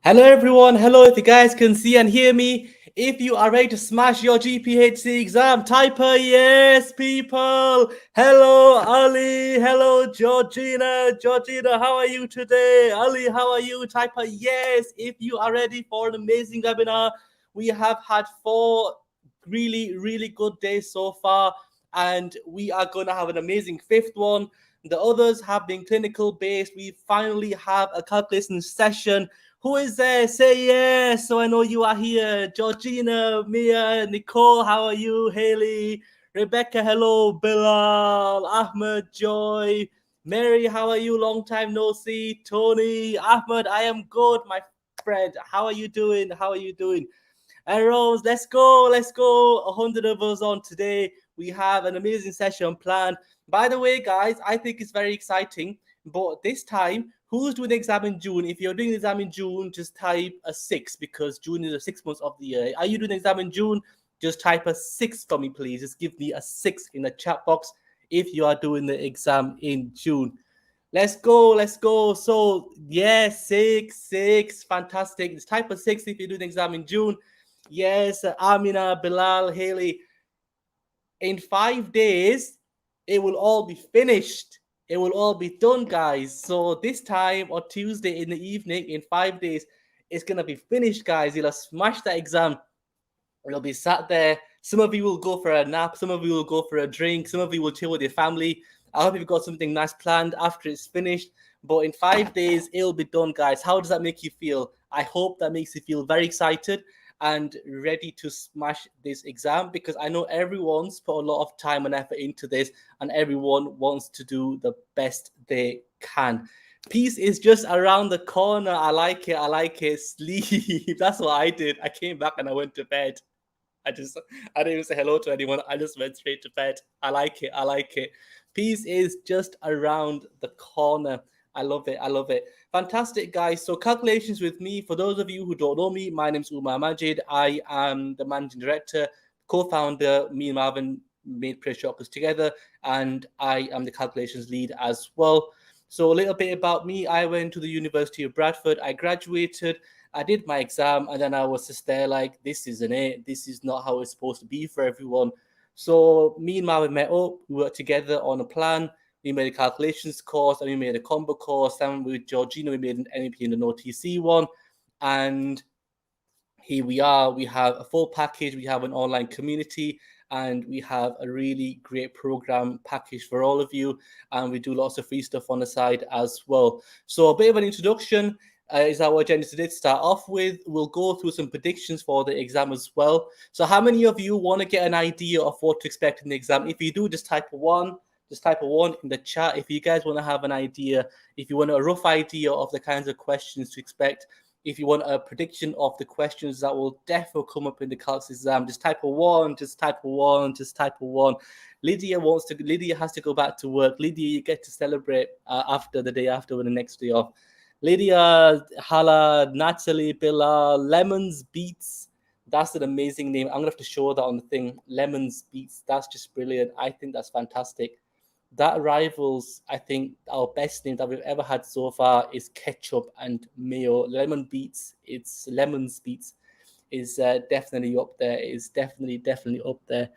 Hello everyone, hello if you guys can see and hear me. If you are ready to smash your GPhC exam, type a yes, people. Hello Ali, hello Georgina. Georgina, how are you today? Ali, how are you? Type a yes if you are ready for an amazing webinar. We have had four really good days so far, and we are going to have an amazing fifth one. The others have been clinical based. We finally have a calculation session. Who is there? Say yes. So I know you are here. Georgina, Mia, Nicole, how are you? Haley, Rebecca, hello. Bilal, Ahmed, Joy, Mary, how are you? Long time no see. Tony, Ahmed, I am good, my friend. How are you doing? How are you doing? And Rose, let's go. 100 of us on today. We have an amazing session planned. By the way, guys, I think it's very exciting. But this time, who's doing the exam in June? If you're doing the exam in June, just type a 6 because June is the 6 months of the year. Are you doing the exam in June? Just type a 6 for me, please. Just give me a 6 in the chat box if you are doing the exam in June. Let's go. So, yes, 6. Fantastic. Just type a 6 if you're doing the exam in June. Yes, Amina, Bilal, Haley. In 5 days, it will all be finished. It will all be done, guys. So this time or Tuesday in the evening, in 5 days, it's gonna be finished, guys. You'll have smashed that exam. You'll be sat there. Some of you will go for a nap. Some of you will go for a drink. Some of you will chill with your family. I hope you've got something nice planned after it's finished. But in 5 days, it'll be done, guys. How does that make you feel? I hope that makes you feel very excited and ready to smash this exam because I know everyone's put a lot of time and effort into this and everyone wants to do the best they can. Peace is just around the corner. I like it. I like it. Sleep. That's what I did. I came back and I went to bed. I didn't even say hello to anyone. I just went straight to bed. I like it. I like it. Peace is just around the corner. I love it. I love it. Fantastic, guys. So, calculations with me. For those of you who don't know me, my name's Umar Majid. I am the managing director, co founder. Me and Marvin made Prayer Shockers together, and I am the calculations lead as well. So, a little bit about me. I went to the University of Bradford. I graduated. I did my exam, and then I was just there like, this isn't it. This is not how it's supposed to be for everyone. So me and Marvin met up. We worked together on a plan. We made a calculations course, and we made a combo course. And with Georgina, we made an NEP and an OTC one. And here we are. We have a full package. We have an online community, and we have a really great program package for all of you. And we do lots of free stuff on the side as well. So a bit of an introduction is our agenda today. To start off with, we'll go through some predictions for the exam as well. So how many of you want to get an idea of what to expect in the exam? If you do, just type a 1. Just type a 1 in the chat. If you guys want to have an idea, if you want a rough idea of the kinds of questions to expect, if you want a prediction of the questions that will definitely come up in the calcs exam, just type a 1, just type a 1, just type a 1. Lydia has to go back to work. Lydia, you get to celebrate after the day after with the next day off. Lydia, Hala, Natalie, Bilal, Lemons Beats. That's an amazing name. I'm going to have to show that on the thing. Lemons Beats. That's just brilliant. I think that's fantastic. That rivals, I think, our best name that we've ever had so far is Ketchup and Mayo. Lemon Beats, it's Lemons Beats is definitely up there. Is definitely up there.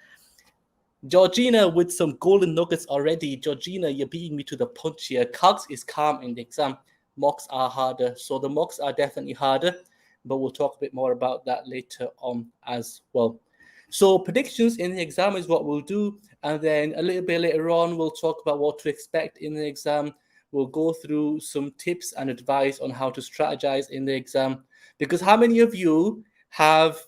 Georgina with some golden nuggets already. Georgina, you're beating me to the punch here. Calcs is calm in the exam. Mocks are harder. So the mocks are definitely harder, but we'll talk a bit more about that later on as well. So predictions in the exam is what we'll do. And then a little bit later on, we'll talk about what to expect in the exam. We'll go through some tips and advice on how to strategize in the exam. Because how many of you have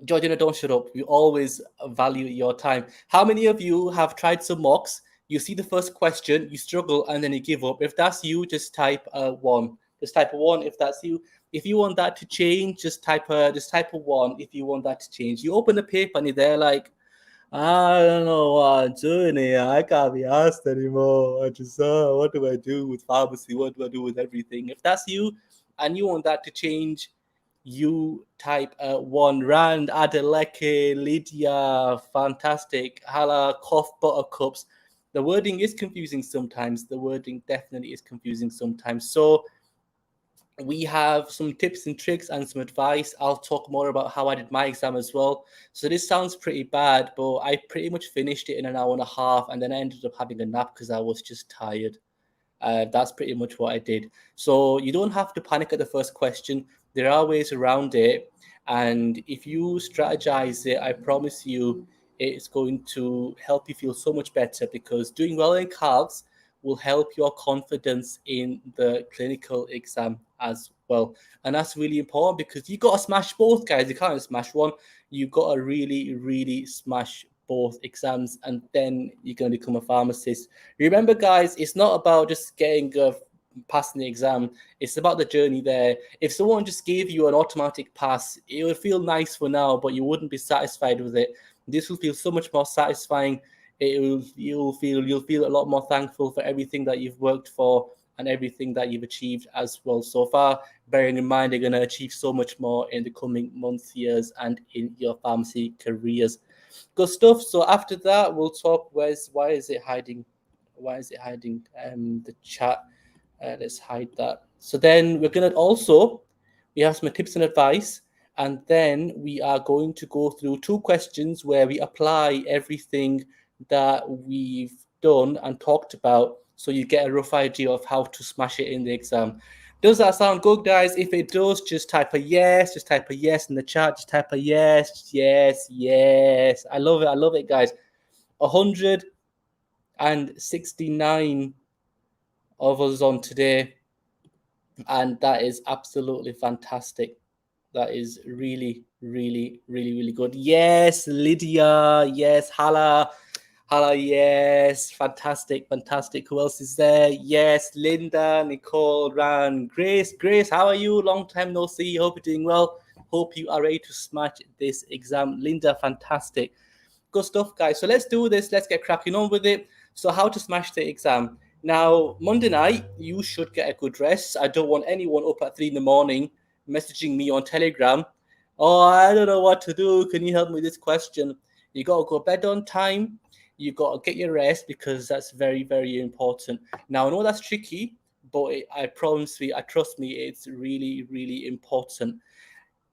Georgina, don't shut up. We always value your time. How many of you have tried some mocks? You see the first question, you struggle, and then you give up. If that's you, just type a 1. Just type a 1 if that's you. If you want that to change, just type a 1 if you want that to change. You open the paper and you're there like, I don't know what I'm doing here. I can't be asked anymore. I just, what do I do with pharmacy? What do I do with everything? If that's you and you want that to change, you type 1. Rand, Adeleke, Lydia, fantastic. Hala, Cough, Buttercups. The wording is confusing sometimes. The wording definitely is confusing sometimes. So we have some tips and tricks and some advice. I'll talk more about how I did my exam as well. So this sounds pretty bad, but I pretty much finished it in an hour and a half, and then I ended up having a nap because I was just tired. That's pretty much what I did. So you don't have to panic at the first question. There are ways around it. And if you strategize it, I promise you it's going to help you feel so much better, because doing well in calcs will help your confidence in the clinical exam as well. And that's really important, because you got to smash both, guys. You can't smash one. You got to really, really smash both exams, and then you're going to become a pharmacist. Remember, guys, it's not about just passing the exam. It's about the journey there. If someone just gave you an automatic pass, it would feel nice for now, but you wouldn't be satisfied with it. This will feel so much more satisfying. You'll feel a lot more thankful for everything that you've worked for and everything that you've achieved as well so far. Bearing in mind, you're going to achieve so much more in the coming months, years, and in your pharmacy careers. Good stuff. So after that, we'll talk. Why is it hiding? Why is it hiding the chat? Let's hide that. So then we're gonna also, we have some tips and advice, and then we are going to go through two questions where we apply everything that we've done and talked about, so you get a rough idea of how to smash it in the exam. Does that sound good, guys? If it does, just type a yes. Just type a yes in the chat. Just type a yes, yes, yes. I love it. I love it, guys. 169 of us on today, and that is absolutely fantastic. That is really, really, really, really good. Yes, Lydia. Yes, Hala. Hala, yes. Fantastic, fantastic. Who else is there? Yes, Linda, Nicole, Ran, Grace. Grace, how are you? Long time no see. Hope you're doing well. Hope you are ready to smash this exam. Linda, fantastic. Good stuff, guys. So let's do this. Let's get cracking on with it. So how to smash the exam. Now, Monday night, you should get a good rest. I don't want anyone up at 3 in the morning messaging me on Telegram. Oh, I don't know what to do. Can you help me with this question? You got to go to bed on time. You got to get your rest, because that's very, very important. Now, I know that's tricky, but I promise you, I trust me, it's really, really important.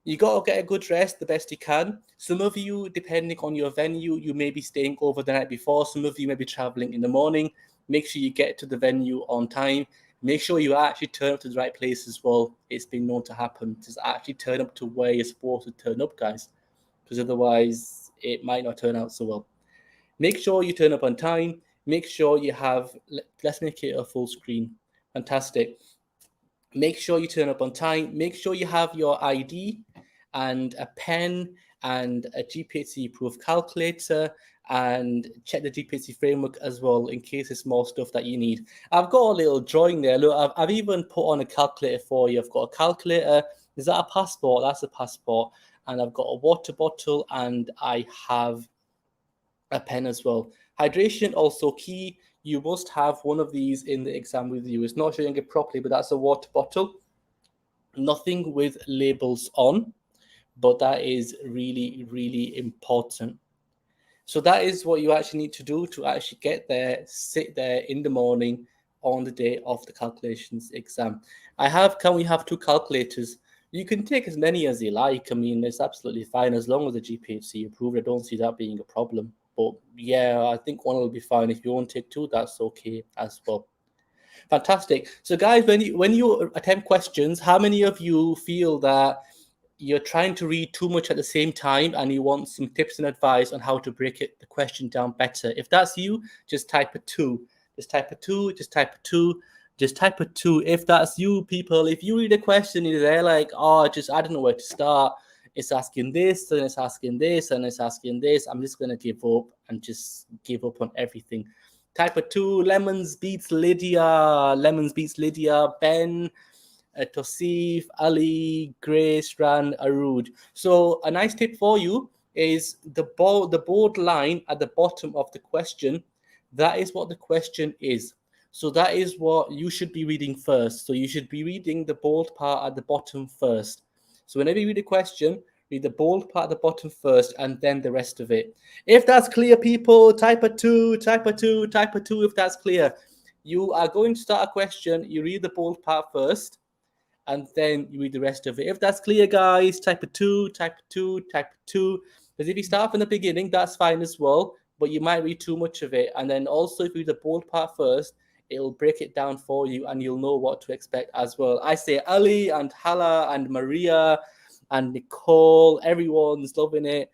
You got to get a good rest the best you can. Some of you, depending on your venue, you may be staying over the night before. Some of you may be traveling in the morning. Make sure you get to the venue on time. Make sure you actually turn up to the right place as well. It's been known to happen. Just actually turn up to where you're supposed to turn up, guys, because otherwise it might not turn out so well. Make sure you turn up on time. Make sure you have, let's make it a full screen. Fantastic. Make sure you turn up on time. Make sure you have your ID and a pen and a GPhC approved calculator, and check the GPhC framework as well in case there's more stuff that you need. I've got a little drawing there. Look, I've even put on a calculator for you. I've got a calculator. Is that a passport? That's a passport. And I've got a water bottle, and I have a pen as well. Hydration also key. You must have one of these in the exam with you. It's not showing it properly, but that's a water bottle. Nothing with labels on, but that is really, really important. So that is what you actually need to do to actually get there, sit there in the morning on the day of the calculations exam. Can we have two calculators? You can take as many as you like. I mean, it's absolutely fine as long as the GPhC approved. I don't see that being a problem. But yeah, I think one will be fine. If you want to take two, that's okay as well. Fantastic. So guys, when you attempt questions, how many of you feel that you're trying to read too much at the same time and you want some tips and advice on how to break the question down better? If that's you, just type a 2. Just type a 2, just type a 2, just type a 2. If that's you, people, if you read a question, you're there like, oh, I don't know where to start. It's asking this, and it's asking this, and it's asking this. I'm just going to give up and just give up on everything. Type a 2, Lemons beats Lydia, Ben, Tosif, Ali, Grace, Ran, Arud. So a nice tip for you is the bold line at the bottom of the question. That is what the question is. So that is what you should be reading first. So you should be reading the bold part at the bottom first. So whenever you read a question, read the bold part at the bottom first and then the rest of it. If that's clear, people, type a 2, type a 2, type a 2 if that's clear. You are going to start a question, you read the bold part first, and then you read the rest of it. If that's clear, guys, type a 2, type a 2, type a 2. Because if you start from the beginning, that's fine as well, but you might read too much of it. And then also, if you read the bold part first, it'll break it down for you and you'll know what to expect as well. I say Ali and Hala and Maria and Nicole, everyone's loving it.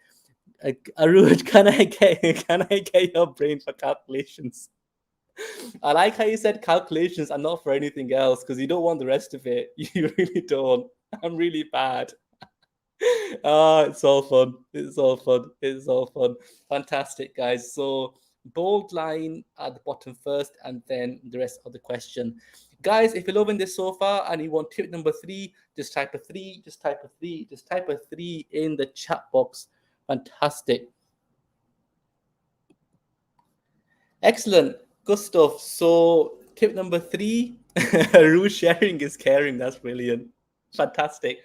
Aruj, can I get your brain for calculations? I like how you said calculations and not for anything else because you don't want the rest of it. You really don't. I'm really bad. It's all fun. It's all fun. It's all fun. Fantastic, guys. So bold line at the bottom first and then the rest of the question. Guys, if you're loving this so far and you want tip number 3, just type a 3, just type a 3, just type a 3 in the chat box. Fantastic. Excellent. Good stuff. So tip number 3, rule sharing is caring. That's brilliant. Fantastic.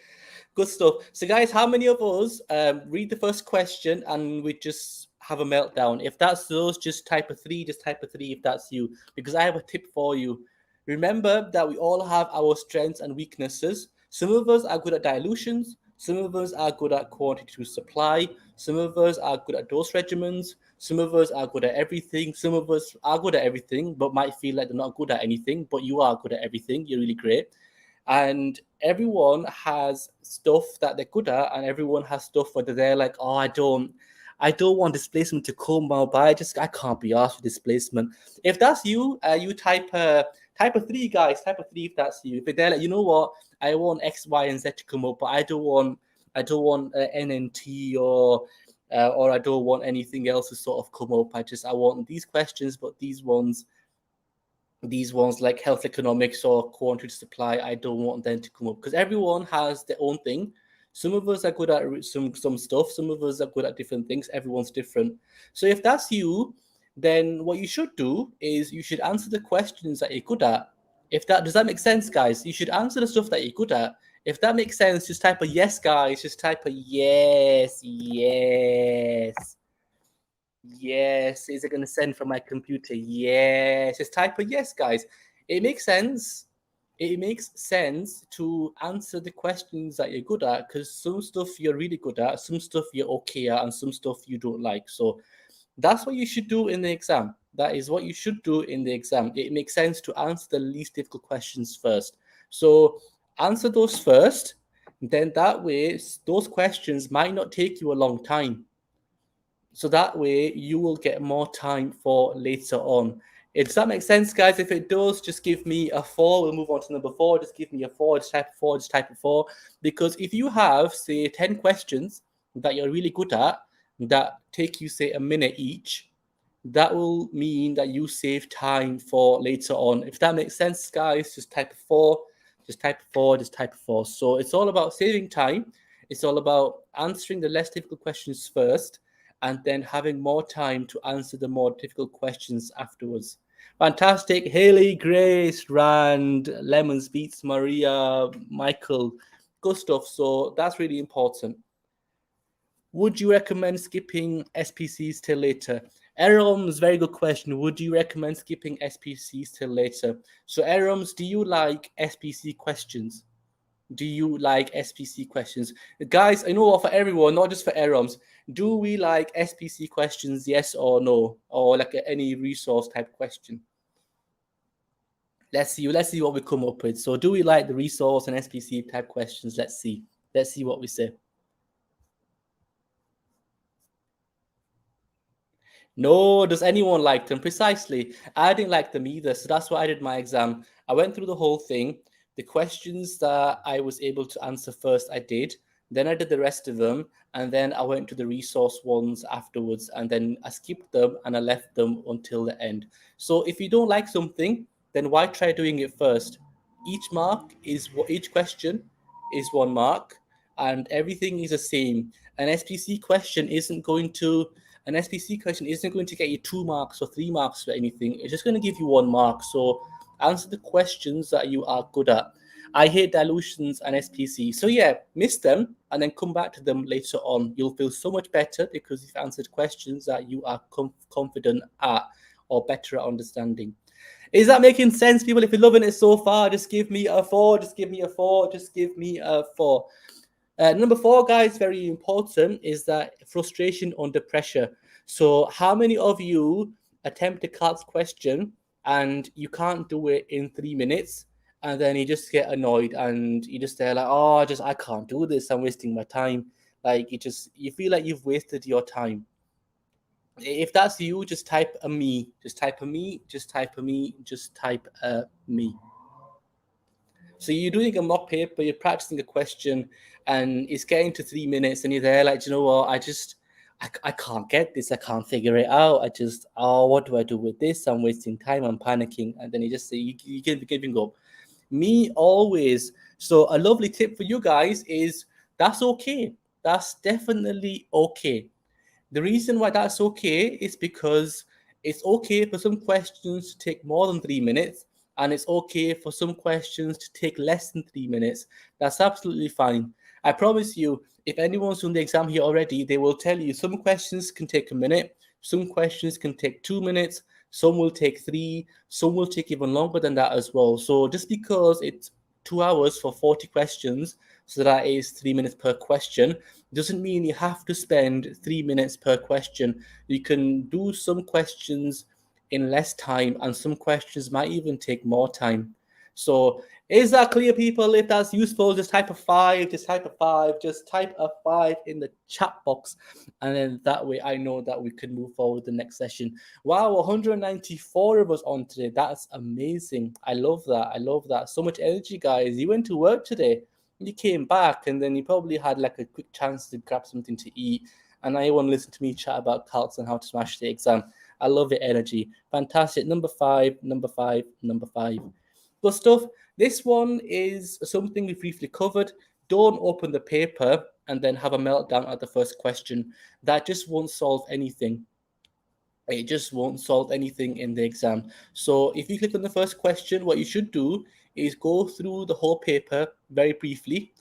Good stuff. So guys, how many of us read the first question and we just have a meltdown? If that's those, just type a 3, just type a 3 if that's you. Because I have a tip for you. Remember that we all have our strengths and weaknesses. Some of us are good at dilutions. Some of us are good at quantity to supply. Some of us are good at dose regimens. Some of us are good at everything. Some of us are good at everything, but might feel like they're not good at anything. But you are good at everything. You're really great. And everyone has stuff that they're good at, and everyone has stuff where they're like, oh, I don't want displacement to come out, but I can't be asked for displacement. If that's you, you type a 3, guys. Type a 3 if that's you. If they're like, you know what, I want X, Y, and Z to come up, but I don't want NNT or I don't want anything else to sort of come up. I want these questions, but these ones like health economics or quantity supply, I don't want them to come up because everyone has their own thing. Some of us are good at some stuff. Some of us are good at different things. Everyone's different. So if that's you, then what you should do is you should answer the questions that you're good at. Does that make sense, guys? You should answer the stuff that you're good at. If that makes sense, just type a yes, guys. Just type a yes, yes. Yes, is it going to send from my computer? Yes, just type a yes, guys. It makes sense. It makes sense to answer the questions that you're good at because some stuff you're really good at, some stuff you're okay at, and some stuff you don't like. So that's what you should do in the exam. That is what you should do in the exam. It makes sense to answer the least difficult questions first. So answer those first. Then that way, those questions might not take you a long time. So that way you will get more time for later on. Does that make sense, guys? If it does, just give me a 4. We'll move on to number 4. Just give me a 4. Just type 4. Just type a 4. Because if you have, say, 10 questions that you're really good at that take you, say, a minute each, that will mean that you save time for later on. If that makes sense, guys, just type a 4. Just type a 4. Just type a 4. So it's all about saving time. It's all about answering the less difficult questions first and then having more time to answer the more difficult questions afterwards. Fantastic. Haley, Grace, Rand, Lemons, Beats, Maria, Michael, good stuff. So that's really important. Would you recommend skipping SPCs till later? Erom's very good question. Would you recommend skipping SPCs till later? So Erom's, do you like SPC questions? Do you like SPC questions? Guys, I know for everyone, not just for Eroms, do we like SPC questions, yes or no? Or like any resource type question? Let's see what we come up with. So do we like the resource and SPC type questions? Let's see what we say. No, does anyone like them? Precisely. I didn't like them either. So that's why I did my exam. I went through the whole thing. The questions that I was able to answer first, I did. Then I did the rest of them. And then I went to the resource ones afterwards. And then I skipped them and I left them until the end. So if you don't like something, then why try doing it first? Each question is 1 mark and everything is the same. An SPC question isn't going to get you 2 marks or 3 marks for anything. It's just going to give you 1 mark. So answer the questions that you are good at. I hate dilutions and SPC. So yeah, miss them and then come back to them later on. You'll feel so much better because you've answered questions that you are confident at or better at understanding. Is that making sense, people? If you're loving it so far, just give me a 4. Just give me a 4. Just give me a 4. Number 4, guys, very important, is that frustration under pressure. So, how many of you attempt a Clark's question and you can't do it in 3 minutes, and then you just get annoyed and you just say like, oh, I can't do this. I'm wasting my time. Like you feel like you've wasted your time. If that's you, just type a me. Just type a me. Just type a me. Just type a me. So you're doing a mock paper, you're practicing a question, and it's getting to 3 minutes, and you're there like, you know what? I can't get this. I can't figure it out. What do I do with this? I'm wasting time. I'm panicking, and then you just say you can giving up. Me always. So a lovely tip for you guys is that's okay. That's definitely okay. The reason why that's okay is because it's okay for some questions to take more than 3 minutes, and it's okay for some questions to take less than 3 minutes. That's absolutely fine. I promise you, if anyone's done the exam here already, they will tell you some questions can take a minute, some questions can take 2 minutes, some will take 3, some will take even longer than that as well. So just because it's 2 hours for 40 questions, so that is 3 minutes per question, doesn't mean you have to spend 3 minutes per question. You can do some questions in less time, and some questions might even take more time. So, is that clear, people? If that's useful, just type a 5, just type a 5, just type a 5 in the chat box, and then that way I know that we can move forward the next session. Wow, 194 of us on today. That's amazing. I love that. I love that. So much energy, guys. You went to work today. You came back, and then you probably had like a quick chance to grab something to eat, and now you want to listen to me chat about calcs and how to smash the exam. I love your energy. Fantastic. Number 5, number 5, number 5. Good stuff. This one is something we briefly covered. Don't open the paper and then have a meltdown at the first question. That just won't solve anything. It just won't solve anything in the exam. So if you click on the first question, what you should do is go through the whole paper very briefly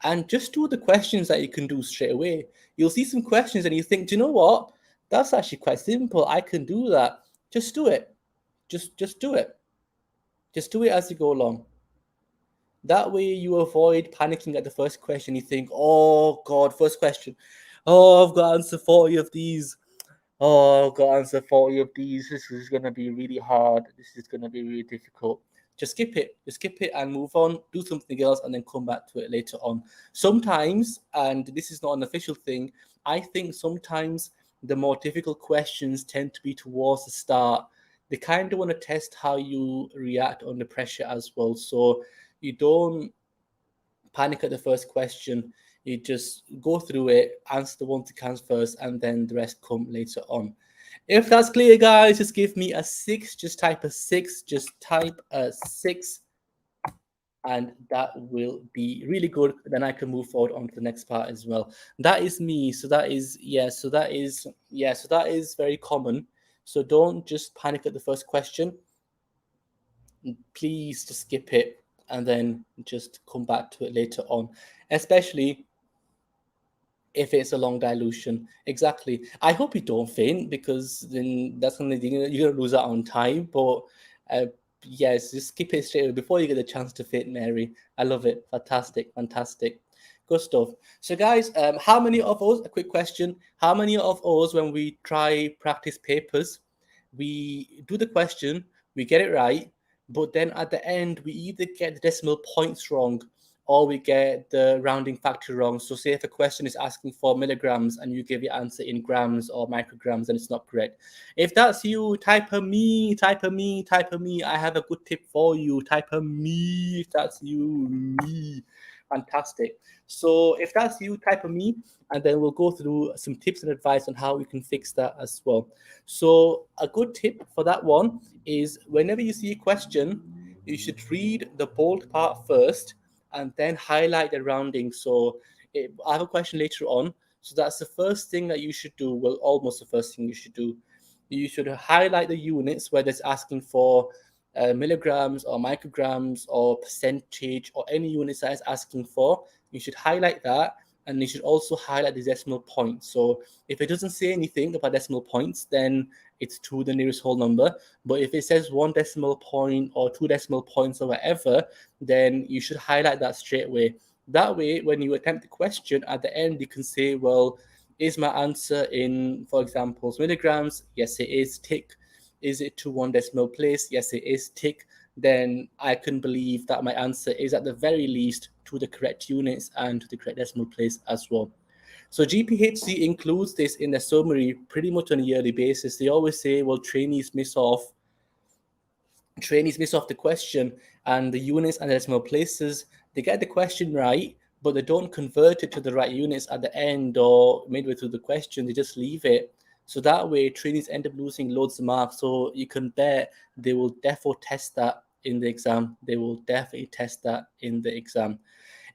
and just do the questions that you can do straight away. You'll see some questions and you think, do you know what? That's actually quite simple. I can do that. Just do it. Just do it. Just do it as you go along. That way you avoid panicking at the first question. You think, oh God, first question. Oh, I've got to answer 40 of these. Oh, I've got to answer 40 of these. This is going to be really hard. This is going to be really difficult. Just skip it. Just skip it and move on. Do something else and then come back to it later on. Sometimes, and this is not an official thing, I think sometimes the more difficult questions tend to be towards the start. They kind of want to test how you react under pressure as well. So you don't panic at the first question. You just go through it, answer the ones you can first, and then the rest come later on. If that's clear, guys, just give me a 6. Just type a 6. Just type a 6. And that will be really good. Then I can move forward on to the next part as well. That is me. So that is, yeah, so that is very common. So don't just panic at the first question. Please just skip it and then just come back to it later on, especially if it's a long dilution. Exactly. I hope you don't faint, because then that's going to, you're going to lose out on time. But yes, just skip it straight away before you get the chance to faint, Mary. I love it. Fantastic. Good stuff. So guys, how many of us, a quick question, how many of us, when we try practice papers, we do the question, we get it right, but then at the end, we either get the decimal points wrong or we get the rounding factor wrong. So say if a question is asking for milligrams and you give your answer in grams or micrograms, then it's not correct. If that's you, type a me. I have a good tip for you. Type a me if that's you, me. Fantastic. So if that's you, type a me, and then we'll go through some tips and advice on how we can fix that as well. So a good tip for that one is whenever you see a question, you should read the bold part first and then highlight the rounding. So I have a question later on. So that's the first thing that you should do. Well, almost the first thing you should do. You should highlight the units, whether it's asking for milligrams or micrograms or percentage or any units that it's asking for. You should highlight that and you should also highlight the decimal point. So if it doesn't say anything about decimal points, then it's to the nearest whole number. But if it says 1 decimal point or 2 decimal points or whatever, then you should highlight that straight away. That way, when you attempt the question, at the end, you can say, well, is my answer in, for example, milligrams? Yes, it is. Tick. Is it to 1 decimal place? Yes, it is. Tick. Then I can believe that my answer is at the very least to the correct units and to the correct decimal place as well. So GPhC includes this in their summary pretty much on a yearly basis. They always say, well, trainees miss off the question and the units and the decimal places. They get the question right, but they don't convert it to the right units at the end or midway through the question. They just leave it. So that way, trainees end up losing loads of marks. So you can bet they will definitely test that in the exam. They will definitely test that in the exam.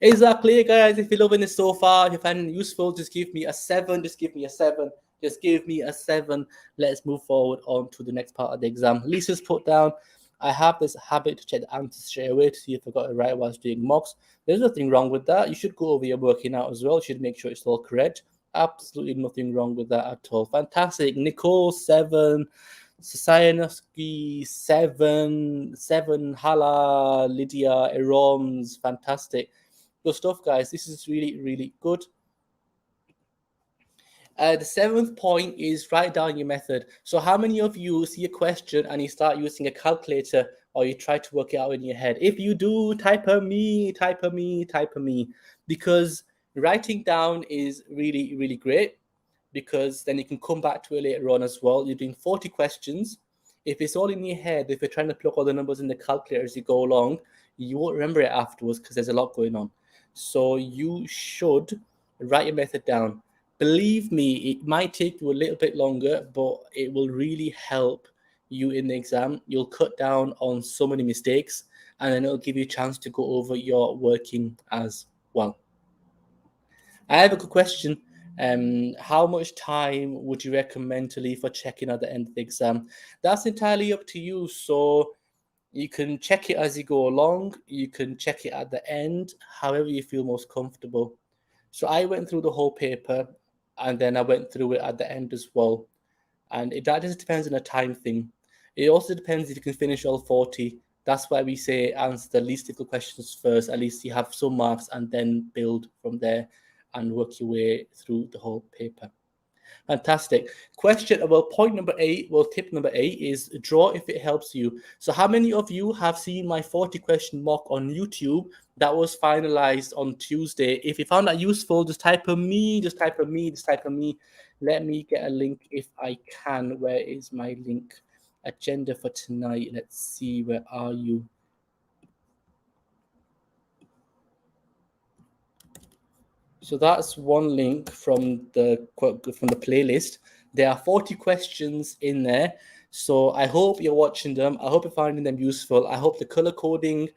Exactly, guys. If you're loving this so far, if you find it useful, just give me a 7. Just give me a 7. Just give me a 7. Let's move forward on to the next part of the exam. Lisa's put down, I have this habit to check the answers straight away to see if I got it right while I was doing mocks. There's nothing wrong with that. You should go over your working out as well. You should make sure it's all correct. Absolutely nothing wrong with that at all. Fantastic. Nicole, 7. Sayanovsky, 7. Hala, Lydia, Eroms. Fantastic. Good stuff, guys. This is really, really good. The 7th point is write down your method. So how many of you see a question and you start using a calculator or you try to work it out in your head? If you do, type a me, type a me, type a me. Because writing down is really, really great, because then you can come back to it later on as well. You're doing 40 questions. If it's all in your head, if you're trying to plug all the numbers in the calculator as you go along, you won't remember it afterwards because there's a lot going on. So you should write your method down. Believe me, it might take you a little bit longer, but it will really help you in the exam. You'll cut down on so many mistakes, and then it'll give you a chance to go over your working as well. I have a good question. How much time would you recommend to leave for checking at the end of the exam? That's entirely up to you. So you can check it as you go along. You can check it at the end, however you feel most comfortable. So I went through the whole paper, and then I went through it at the end as well. And that just depends on a time thing. It also depends if you can finish all 40. That's why we say answer the least difficult questions first. At least you have some marks, and then build from there and work your way through the whole paper. Fantastic. Question about point number 8, well, tip number 8 is draw if it helps you. So how many of you have seen my 40 question mock on YouTube that was finalized on Tuesday? If you found that useful, just type a me, just type a me, just type a me. Let me get a link if I can. Where is my link? Agenda for tonight. Let's see, where are you? So that's one link from the playlist. There are 40 questions in there. So I hope you're watching them. I hope you're finding them useful. I hope the color coding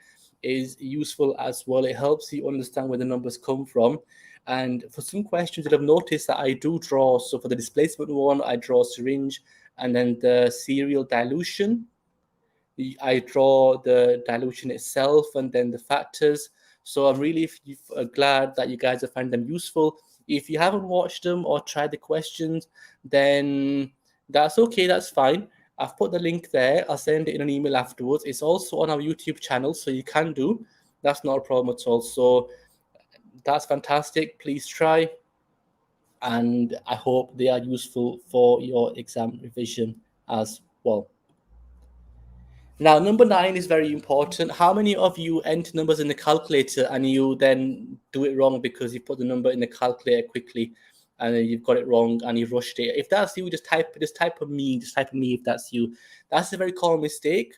is useful as well. It helps you understand where the numbers come from. And for some questions, you'll have noticed that I do draw. So for the displacement one, I draw syringe, and then the serial dilution, I draw the dilution itself and then the factors. So I'm really glad that you guys have found them useful. If you haven't watched them or tried the questions, then that's okay, that's fine. I've put the link there. I'll send it in an email afterwards. It's also on our YouTube channel, so you can do. That's not a problem at all. So that's fantastic. Please try. And I hope they are useful for your exam revision as well. Now, number 9 is very important. How many of you enter numbers in the calculator and you then do it wrong because you put the number in the calculator quickly and then you've got it wrong and you've rushed it? If that's you, just type a me, if that's you. That's a very common mistake,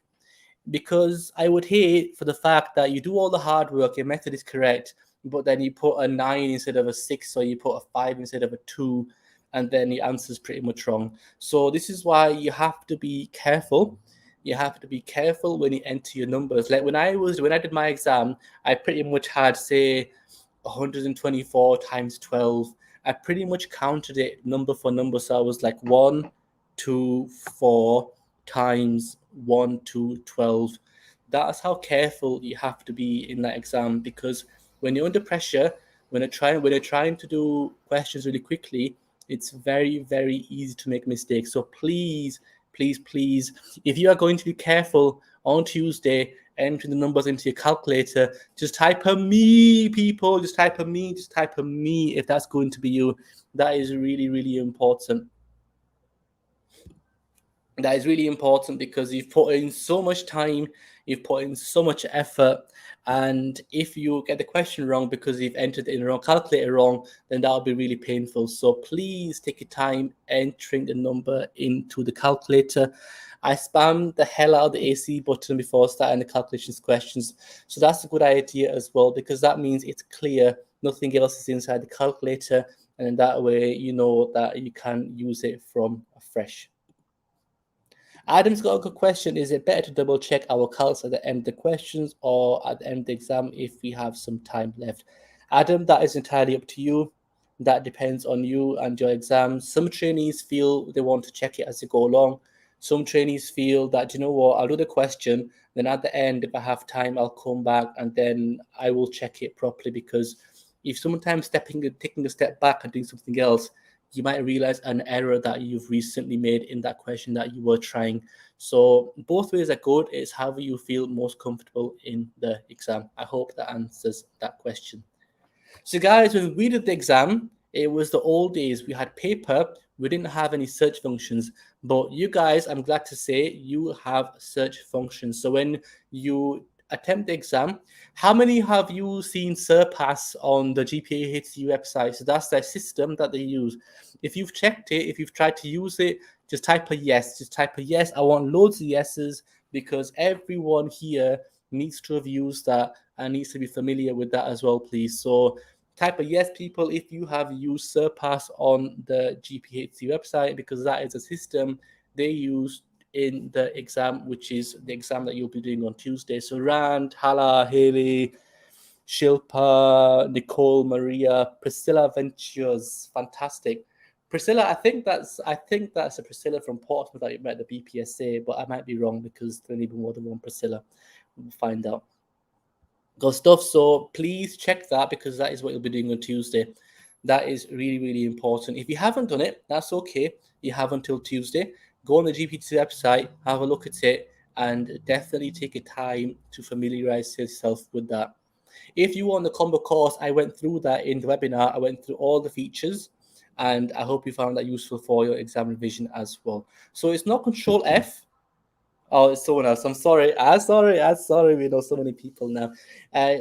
because I would hate for the fact that you do all the hard work, your method is correct, but then you put a 9 instead of a 6, or you put a 5 instead of a 2, and then the answer is pretty much wrong. So this is why you have to be careful. You have to be careful when you enter your numbers. Like when I did my exam, I pretty much had, say, 124 times 12. I pretty much counted it number for number. So I was like 1, 2, 4 times 1, 2, 12. That's how careful you have to be in that exam, because when you're under pressure, when you're trying to do questions really quickly, it's very, very easy to make mistakes. So please, please, please, if you are going to be careful on Tuesday, entering the numbers into your calculator, just type a me, people. Just type a me. Just type a me if that's going to be you. That is really, really important. That is really important because you've put in so much time, you've put in so much effort, and if you get the question wrong because you've entered it in the wrong calculator wrong, then that'll be really painful. So please take your time entering the number into the calculator. I spammed the hell out of the AC button before starting the calculations questions, so that's a good idea as well, because that means it's clear, nothing else is inside the calculator, and in that way you know that you can use it from fresh. Adam's got a good question. Is it better to double check our calcs at the end of the questions or at the end of the exam if we have some time left? Adam, that is entirely up to you. That depends on you and your exam. Some trainees feel they want to check it as they go along. Some trainees feel that, you know what, I'll do the question, then at the end, if I have time, I'll come back and then I will check it properly, because if sometimes taking a step back and doing something else, you might realize an error that you've recently made in that question that you were trying. So both ways are good. It's however you feel most comfortable in the exam. I hope that answers that question. So guys, when we did the exam, it was the old days. We had paper. We didn't have any search functions. But you guys, I'm glad to say, you have search functions. So when you attempt the exam, how many have you seen Surpass on the GPhC website? So that's their system that they use. If you've checked it, if you've tried to use it, just type a yes. Just type a yes. I want loads of yeses, because everyone here needs to have used that and needs to be familiar with that as well, please. So type a yes, people, if you have used Surpass on the GPhC website, because that is a system they use in the exam, which is the exam that you'll be doing on Tuesday. So Rand, Hala, Haley, Shilpa, Nicole, Maria, Priscilla Ventures, fantastic. Priscilla, I think that's a Priscilla from Portsmouth that you met at the BPSA, but I might be wrong because there's even more than one Priscilla. We'll find out. Good stuff. So please check that, because that is what you'll be doing on Tuesday. That is really, really important. If you haven't done it, that's okay. You have until Tuesday. Go on the GPhC website, have a look at it, and definitely take a time to familiarize yourself with that. If you want the combo course, I went through that in the webinar. I went through all the features, and I hope you found that useful for your exam revision as well. So it's not Control F. Oh, it's someone else. I'm sorry. I'm sorry. We know so many people now.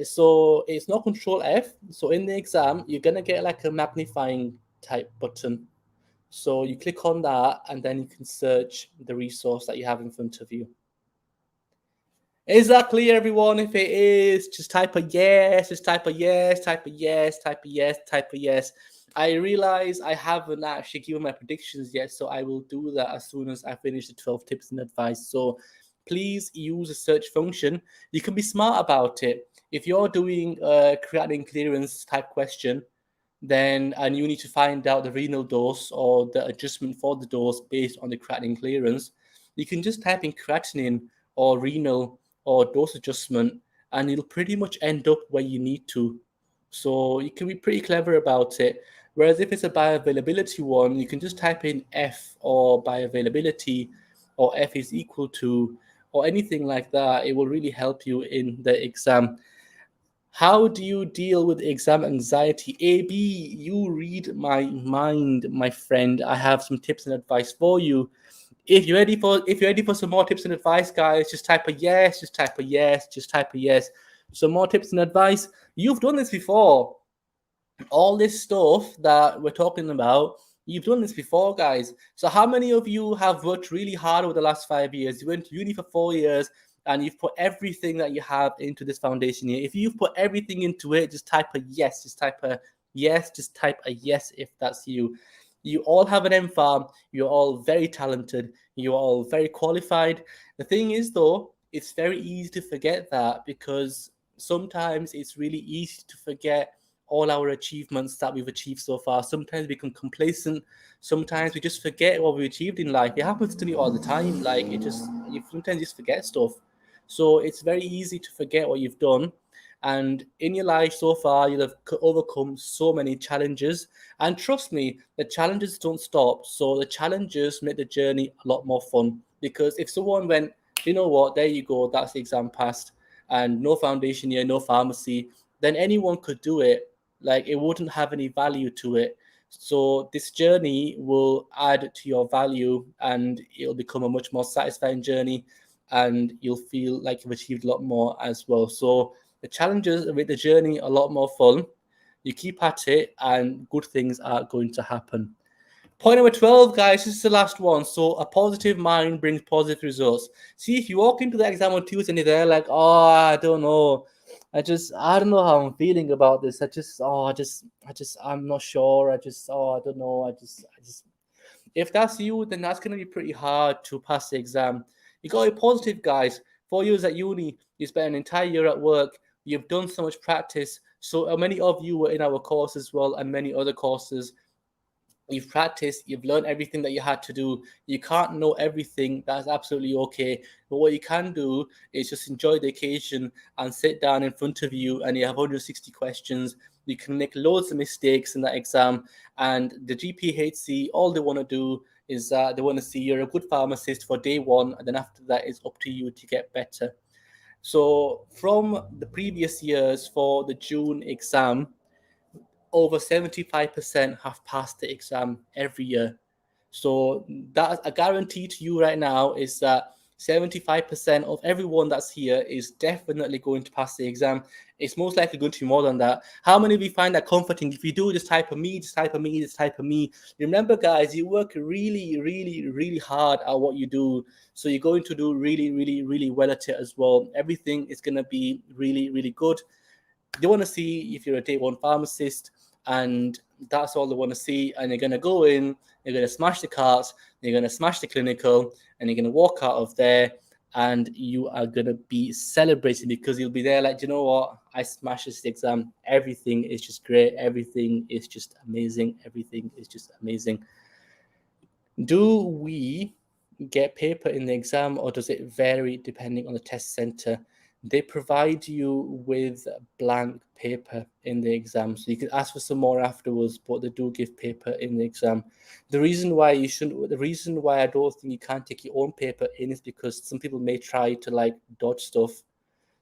So it's not Control F. So in the exam, you're going to get like a magnifying type button. So you click on that, and then you can search the resource that you have in front of you. Is that clear, everyone? If it is, just type a yes, just type a yes, type a yes, type a yes, type a yes. I realize I haven't actually given my predictions yet, so I will do that as soon as I finish the 12 tips and advice. So please use a search function. You can be smart about it. If you're doing a creatinine clearance type question, then and you need to find out the renal dose or the adjustment for the dose based on the creatinine clearance, you can just type in creatinine or renal or dose adjustment, and it'll pretty much end up where you need to. So you can be pretty clever about it. Whereas if it's a bioavailability one, you can just type in F or bioavailability, or F is equal to, or anything like that. It will really help you in the exam. How do you deal with exam anxiety? AB, you read my mind, my friend. I have some tips and advice for you. If you're ready for some more tips and advice, guys, just type a yes, just type a yes, just type a yes. Some more tips and advice. You've done this before. All this stuff that we're talking about, you've done this before, guys. So how many of you have worked really hard over the last 5 years? You went to uni for 4 years and you've put everything that you have into this foundation here. If you've put everything into it, just type a yes, just type a yes, just type a yes if that's you. You all have an M-Pharm. You're all very talented. You're all very qualified. The thing is, though, it's very easy to forget that, because sometimes it's really easy to forget all our achievements that we've achieved so far. Sometimes we become complacent. Sometimes we just forget what we achieved in life. It happens to me all the time. You sometimes just forget stuff. So it's very easy to forget what you've done. And in your life so far, you'll have overcome so many challenges. And trust me, the challenges don't stop. So the challenges make the journey a lot more fun. Because if someone went, you know what, there you go, that's the exam passed, and no foundation year, no pharmacy, then anyone could do it. Like it wouldn't have any value to it. So this journey will add to your value, and it'll become a much more satisfying journey, and you'll feel like you've achieved a lot more as well. So the challenges make the journey a lot more fun. You keep at it, and good things are going to happen. Point number 12, guys, this is the last one. So, a positive mind brings positive results. See, if you walk into the exam on Tuesday and you're there like, oh, I don't know. I don't know how I'm feeling about this. I'm not sure. I don't know. If that's you, then that's going to be pretty hard to pass the exam. You got to be positive, guys. 4 years at uni, you spent an entire year at work. You've done so much practice. So many of you were in our course as well, and many other courses. You've practiced, you've learned everything that you had to do. You can't know everything, that's absolutely okay. But what you can do is just enjoy the occasion and sit down in front of you, and you have 160 questions. You can make loads of mistakes in that exam. And the GPhC, all they want to do is they want to see you're a good pharmacist for day one, and then after that, it's up to you to get better. So, from the previous years for the June exam, over 75% have passed the exam every year. So that a guarantee to you right now is that 75% of everyone that's here is definitely going to pass the exam. It's most likely going to be more than that. How many of you find that comforting? If you do, just type of me, just type of me, just type of me. Remember, guys, you work really, really, really hard at what you do. So you're going to do really, really, really well at it as well. Everything is going to be really, really good. They want to see if you're a day one pharmacist, and that's all they want to see. And you're going to go in, you're going to smash the carts, you're going to smash the clinical, and you're going to walk out of there, and you are going to be celebrating because you'll be there like, you know what, I smashed this exam. Everything is just great. Everything is just amazing. Everything is just amazing. Do we get paper in the exam, or does it vary depending on the test center? They provide you with blank paper in the exam, so you can ask for some more afterwards, but they do give paper in the exam. The reason why I don't think you can't take your own paper in is because some people may try to like dodge stuff.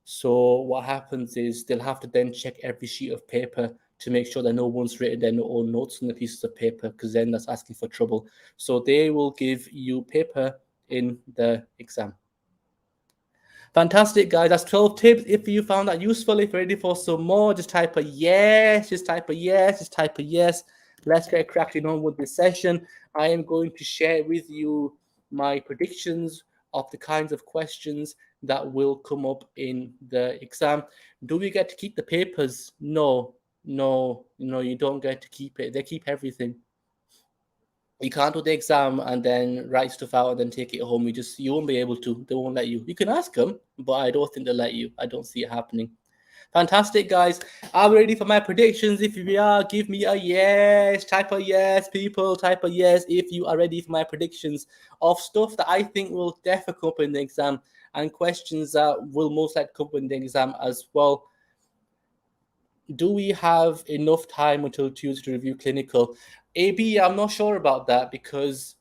So what happens is they'll have to then check every sheet of paper to make sure that no one's written their own notes on the pieces of paper, because then that's asking for trouble. So they will give you paper in the exam. Fantastic, guys. That's 12 tips. If you found that useful, if you're ready for some more, just type a yes, just type a yes, just type a yes. Let's get cracking on with this session. I am going to share with you my predictions of the kinds of questions that will come up in the exam. Do we get to keep the papers? No, you don't get to keep it. They keep everything. You can't do the exam and then write stuff out and then take it home. You won't be able to. They won't let you. You can ask them, but I don't think they'll let you. I don't see it happening. Fantastic, guys. I'm ready for my predictions. If you are, give me a yes. Type a yes, people. Type a yes if you are ready for my predictions of stuff that I think will definitely come up in the exam, and questions that will most likely come up in the exam as well. Do we have enough time until Tuesday to review clinical? AB, I'm not sure about that because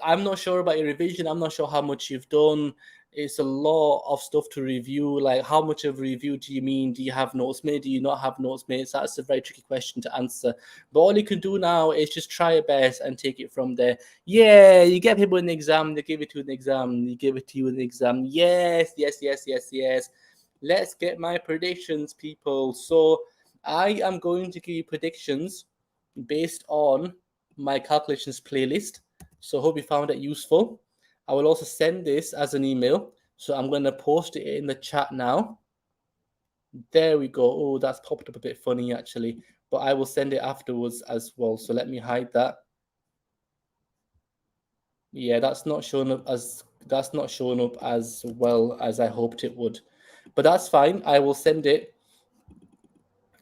I'm not sure about your revision. I'm not sure how much you've done. It's a lot of stuff to review. Like, how much of a review do you mean? Do you have notes made? Do you not have notes made? So that's a very tricky question to answer. But all you can do now is just try your best and take it from there. Yeah, you get people in the exam. They give it to you in the exam. They give it to you in the exam. Yes, yes, yes, yes, yes. Let's get my predictions, people. So I am going to give you predictions based on my calculations playlist. So I hope you found it useful. I will also send this as an email. So I'm going to post it in the chat now. There we go. Oh, that's popped up a bit funny actually, but I will send it afterwards as well. So let me hide that. Yeah, that's not showing up as well as I hoped it would. But that's fine. I will send it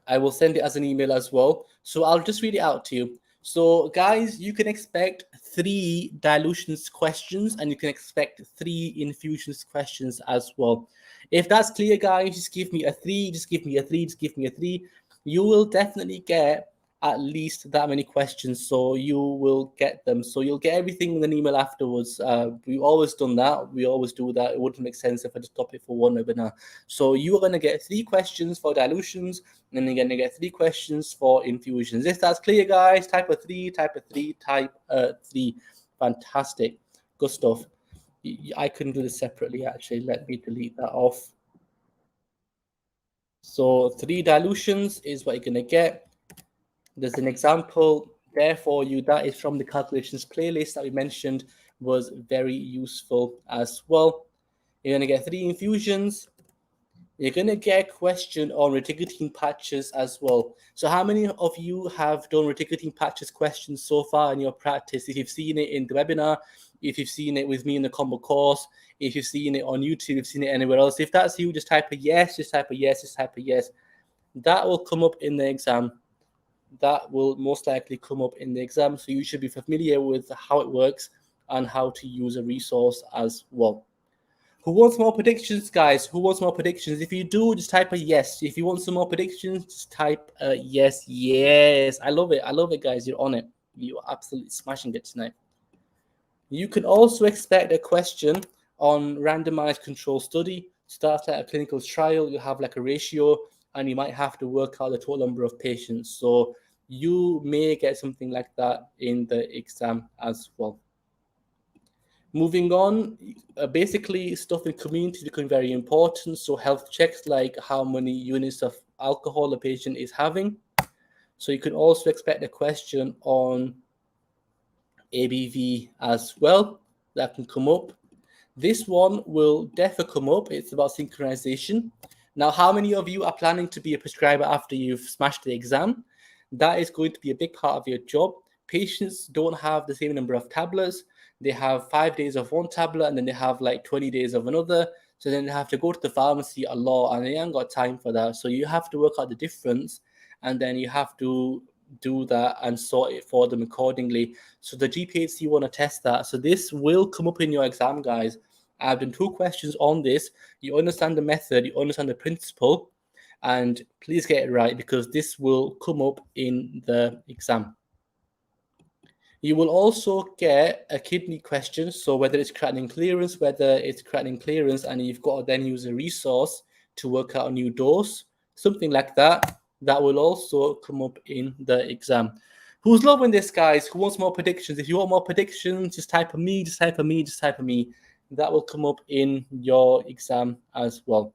as an email as well. So I'll just read it out to you. So, guys, you can expect 3 dilutions questions and you can expect 3 infusions questions as well. If that's clear, guys, just give me a 3, just give me a 3, just give me a 3. You will definitely get at least that many questions, so you will get them. So you'll get everything in an email afterwards. We've always done that. We always do that. It wouldn't make sense if I just stop it for one webinar. So you are going to get 3 questions for dilutions, and you're going to get 3 questions for infusions. If that's clear, guys, type a 3, type a 3, type a 3. Fantastic. Good stuff. I couldn't do this separately, actually. Let me delete that off. So 3 dilutions is what you're going to get. There's an example there for you that is from the calculations playlist that we mentioned, was very useful as well. You're going to get 3 infusions. You're going to get a question on reticulating patches as well. So how many of you have done reticulating patches questions so far in your practice? If you've seen it in the webinar, if you've seen it with me in the combo course, if you've seen it on YouTube, if you've seen it anywhere else, if that's you, just type a yes, just type a yes, just type a yes. That will come up in the exam. That will most likely come up in the exam. So you should be familiar with how it works and how to use a resource as well. Who wants more predictions, guys? Who wants more predictions? If you do, just type a yes. If you want some more predictions, just type a yes. Yes, I love it. I love it, guys. You're on it. You're absolutely smashing it tonight. You can also expect a question on randomized control study. Start at a clinical trial, you have like a ratio, and you might have to work out the total number of patients. So you may get something like that in the exam as well. Moving on, basically stuff in community is becoming very important. So health checks like how many units of alcohol a patient is having. So you can also expect a question on ABV as well that can come up. This one will definitely come up. It's about synchronization. Now, how many of you are planning to be a prescriber after you've smashed the exam? That is going to be a big part of your job. Patients don't have the same number of tablets. They have 5 days of one tablet and then they have like 20 days of another. So then they have to go to the pharmacy a lot and they haven't got time for that. So you have to work out the difference and then you have to do that and sort it for them accordingly. So the GPhC want to test that. So this will come up in your exam, guys. I've done 2 questions on this. You understand the method, you understand the principle, and please get it right because this will come up in the exam. You will also get a kidney question. So whether it's creatinine clearance, and you've got to then use a resource to work out a new dose, something like that, that will also come up in the exam. Who's loving this, guys? Who wants more predictions? If you want more predictions, just type a me, just type a me, just type a me. That will come up in your exam as well.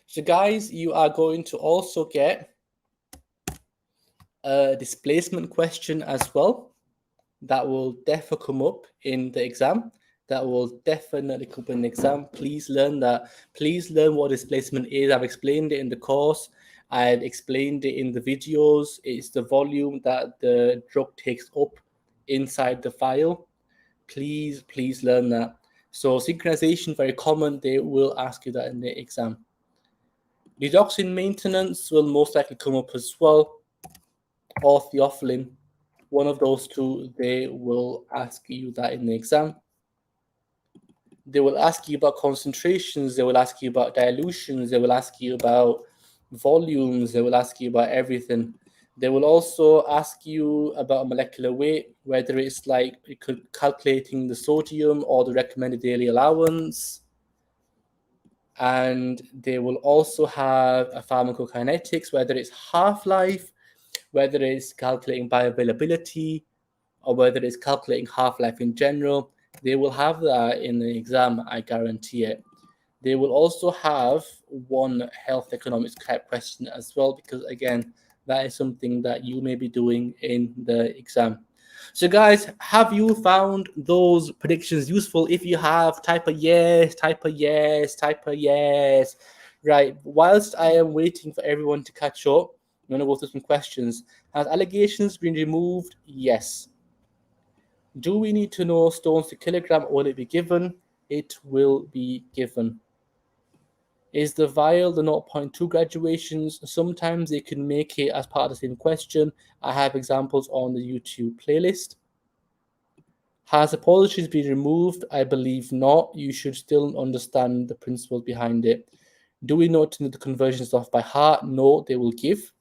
So guys, you are going to also get a displacement question as well. That will definitely come up in the exam. That will definitely come up in the exam. Please learn that. Please learn what displacement is. I've explained it in the course. I've explained it in the videos. It's the volume that the drug takes up inside the file. Please learn that. So synchronization, very common. They will ask you that in the exam. Redoxin maintenance will most likely come up as well, or theophylline. One of those two, they will ask you that in the exam. They will ask you about concentrations, they will ask you about dilutions, they will ask you about volumes, they will ask you about everything. They will also ask you about molecular weight, whether it's like calculating the sodium or the recommended daily allowance. And they will also have a pharmacokinetics, whether it's half-life, whether it's calculating bioavailability, or whether it's calculating half-life in general. They will have that in the exam, I guarantee it. They will also have one health economics type question as well, because again, that is something that you may be doing in the exam. So guys, have you found those predictions useful? If you have, type a yes, type a yes, type a yes. Right, whilst I am waiting for everyone to catch up, I'm going to go through some questions. Has allegations been removed? Yes. Do we need to know stones to kilogram? Will it be given? It will be given. Is the vial the 0.2 graduations? Sometimes they can make it as part of the same question. I have examples on the YouTube playlist. Has apologies been removed? I believe not. You should still understand the principles behind it. Do we know the conversions off by heart? No, they will give.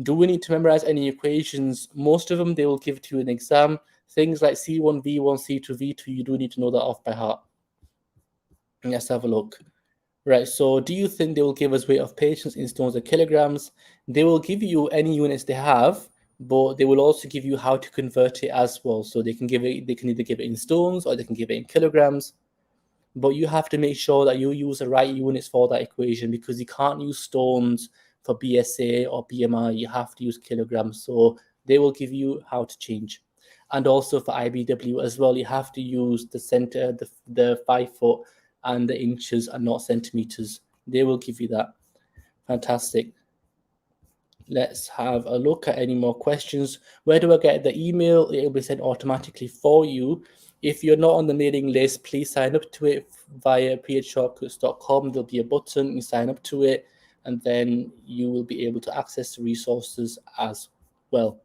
Do we need to memorize any equations? Most of them they will give to you in exam. Things like C1, V1, C2, V2, you do need to know that off by heart. Let's have a look. Right, so do you think they will give us weight of patients in stones or kilograms? They will give you any units they have, but they will also give you how to convert it as well. So they can either give it in stones or they can give it in kilograms. But you have to make sure that you use the right units for that equation, because you can't use stones for BSA or BMI. You have to use kilograms. So they will give you how to change. And also for IBW as well, you have to use the center, the 5 foot and the inches and not centimeters. They will give you that. Fantastic. Let's have a look at any more questions. Where do I get the email? It will be sent automatically for you. If you're not on the mailing list, please sign up to it via phshortcuts.com. There'll be a button, you sign up to it, and then you will be able to access the resources as well.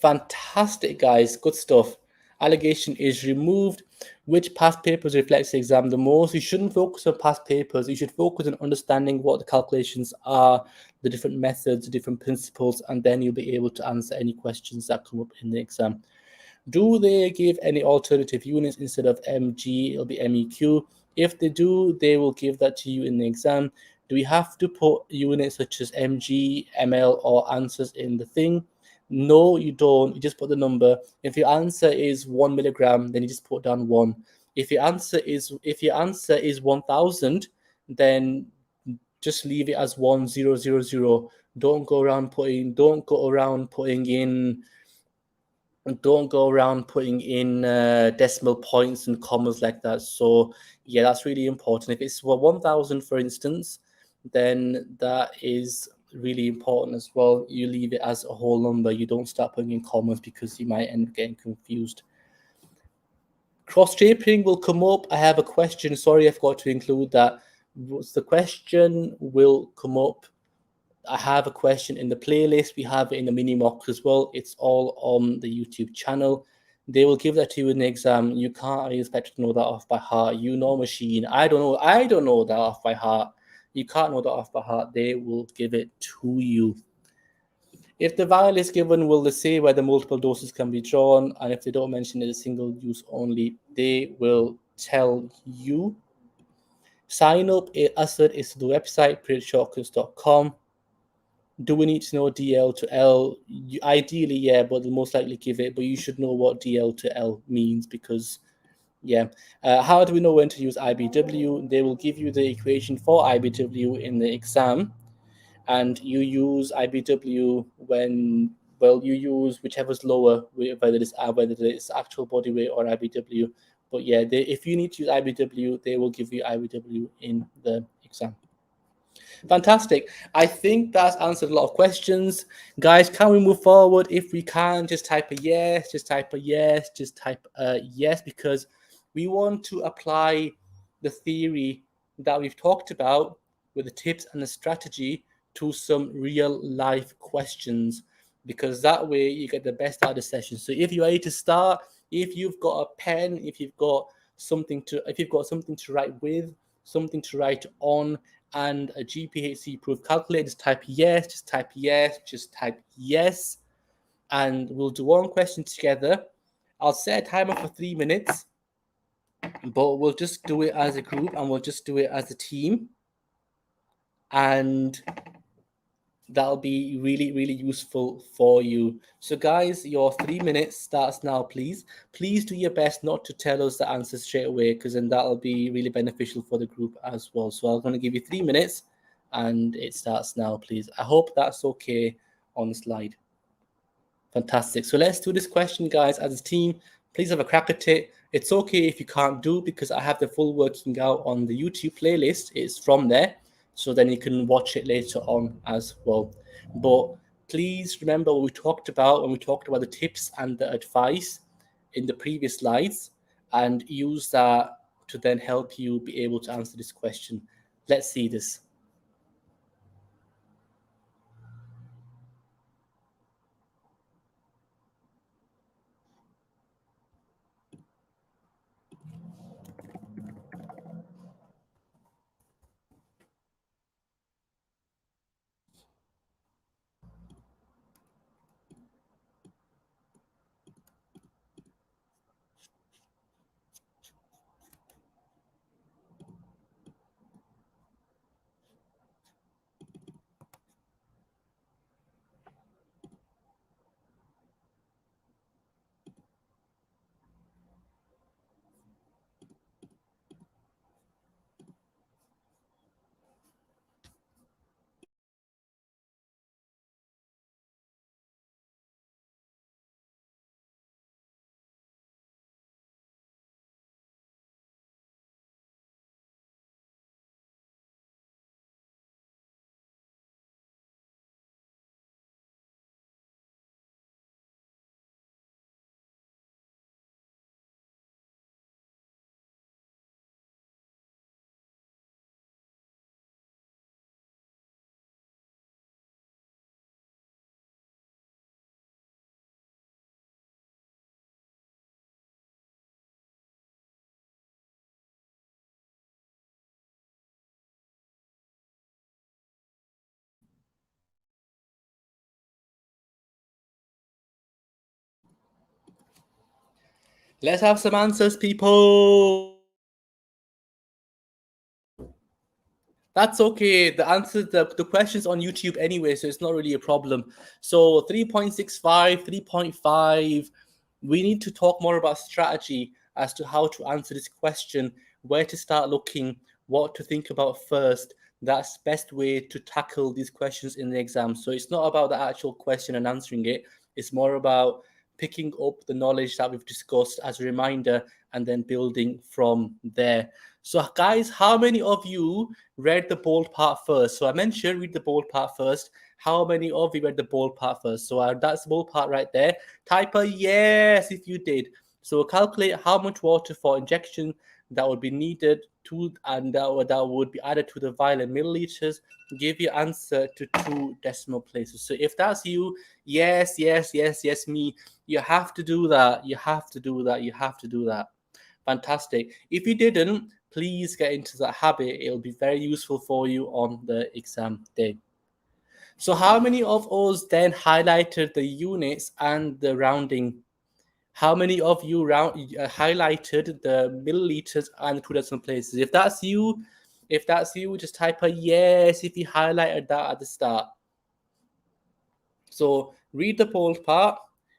Fantastic, guys. Good stuff. Allegation is removed. Which past papers reflects the exam the most? You shouldn't focus on past papers. You should focus on understanding what the calculations are, the different methods, the different principles, and then you'll be able to answer any questions that come up in the exam. Do they give any alternative units instead of mg? It'll be MEQ. If they do, they will give that to you in the exam. Do we have to put units such as mg, ml, or answers in the thing? No, you don't. You just put the number. If your answer is 1 milligram, then you just put down 1. If your answer is 1,000, then just leave it as 1000. Don't go around putting in decimal points and commas like that. So yeah, that's really important. If it's 1,000, for instance, then that is really important as well. You leave it as a whole number. You don't start putting in commas because you might end up getting confused. Cross-shaping will come up. I have a question. Sorry, I forgot to include that. The question will come up. I have a question in the playlist. We have it in the mini mock as well. It's all on the YouTube channel. They will give that to you in the exam. You can't expect to know that off by heart. You know machine. I don't know that off by heart. You can't know that off by heart. They will give it to you. If the vial is given, will they say whether multiple doses can be drawn? And if they don't mention it as single use only, they will tell you. Sign up, Asad, is to the website, phshortcuts.com. Do we need to know DL to L? Ideally, yeah, but they'll most likely give it. But you should know what DL to L means because, yeah. How do we know when to use IBW? They will give you the equation for IBW in the exam, and you use IBW when, well, you use whichever's lower, whether it's actual body weight or IBW. But yeah, if you need to use IBW, they will give you IBW in the exam. Fantastic. I think that's answered a lot of questions. Guys, can we move forward? If we can, just type a yes, just type a yes, just type a yes, because we want to apply the theory that we've talked about with the tips and the strategy to some real life questions, because that way you get the best out of the session. So if you're ready to start, if you've got a pen, if you've got something to write with, something to write on, and a GPhC proof calculator, just type yes, just type yes, just type yes, and we'll do one question together. I'll set a timer for 3 minutes, but we'll just do it as a group and we'll just do it as a team, and that'll be really, really useful for you. So guys, your 3 minutes starts now, please. Please do your best not to tell us the answers straight away, because then that'll be really beneficial for the group as well. So I'm going to give you 3 minutes and it starts now, please. I hope that's okay on the slide. Fantastic. So let's do this question, guys, as a team. Please have a crack at it. It's okay if you can't do, because I have the full working out on the YouTube playlist. It's from there. So then you can watch it later on as well. But please remember what we talked about when we talked about the tips and the advice in the previous slides. and use that to then help you be able to answer this question. Let's see this. Let's have some answers, people. That's okay. The question's on YouTube anyway, so it's not really a problem. So 3.65, 3.5. We need to talk more about strategy as to how to answer this question, where to start looking, what to think about first. That's best way to tackle these questions in the exam. So it's not about the actual question and answering it. It's more about picking up the knowledge that we've discussed as a reminder and then building from there. So, guys, how many of you read the bold part first? So I mentioned read the bold part first. How many of you read the bold part first? So that's the bold part right there. Type a yes if you did. So calculate how much water for injection that would be needed to, and that would be added to the vial in milliliters. Give your answer to 2 decimal places. So if that's you, yes, yes, yes, yes, me. You have to do that. You have to do that. You have to do that. Fantastic. If you didn't, please get into that habit. It'll be very useful for you on the exam day. So how many of us then highlighted the units and the rounding? How many of you highlighted the milliliters and the 2 decimal places? If that's you, just type a yes if you highlighted that at the start. So read the bold part,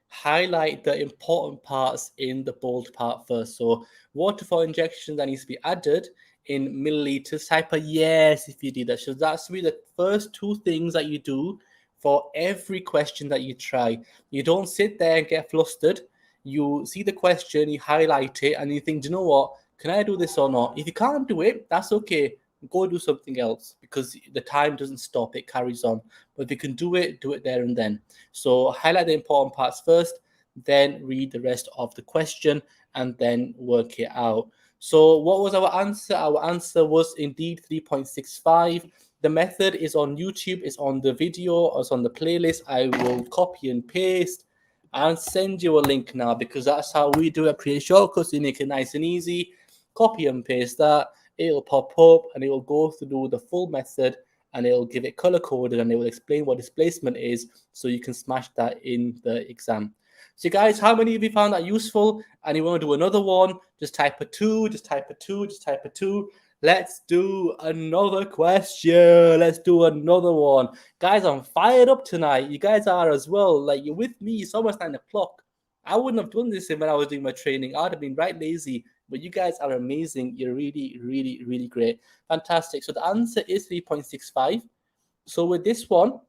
highlight the important parts in the bold part first. So water for injection that needs to be added in milliliters. Type a yes if you did that. So that's be the first 2 things that you do for every question that you try. You don't sit there and get flustered. You see the question, you highlight it, and you think, do you know what? Can I do this or not? If you can't do it, that's okay. Go do something else because the time doesn't stop, it carries on. But if you can do it there and then. So highlight the important parts first, then read the rest of the question, and then work it out. So what was our answer? Our answer was indeed 3.65. The method is on YouTube, it's on the video, it's on the playlist. I will copy and paste and send you a link now because that's how we do it. Create shortcuts, you make it nice and easy. Copy and paste that. It'll pop up and it will go through the full method and it'll give it color coded and it will explain what displacement is so you can smash that in the exam. So guys, how many of you found that useful and you want to do another one? Just type a 2, just type a 2, just type a 2. Let's do another question. Let's do another one. Guys, I'm fired up tonight. You guys are as well. Like, you're with me. It's almost 9 o'clock. I wouldn't have done this when I was doing my training. I'd have been right lazy. But you guys are amazing. You're really, really, really great. Fantastic. So the answer is 3.65. So with this one,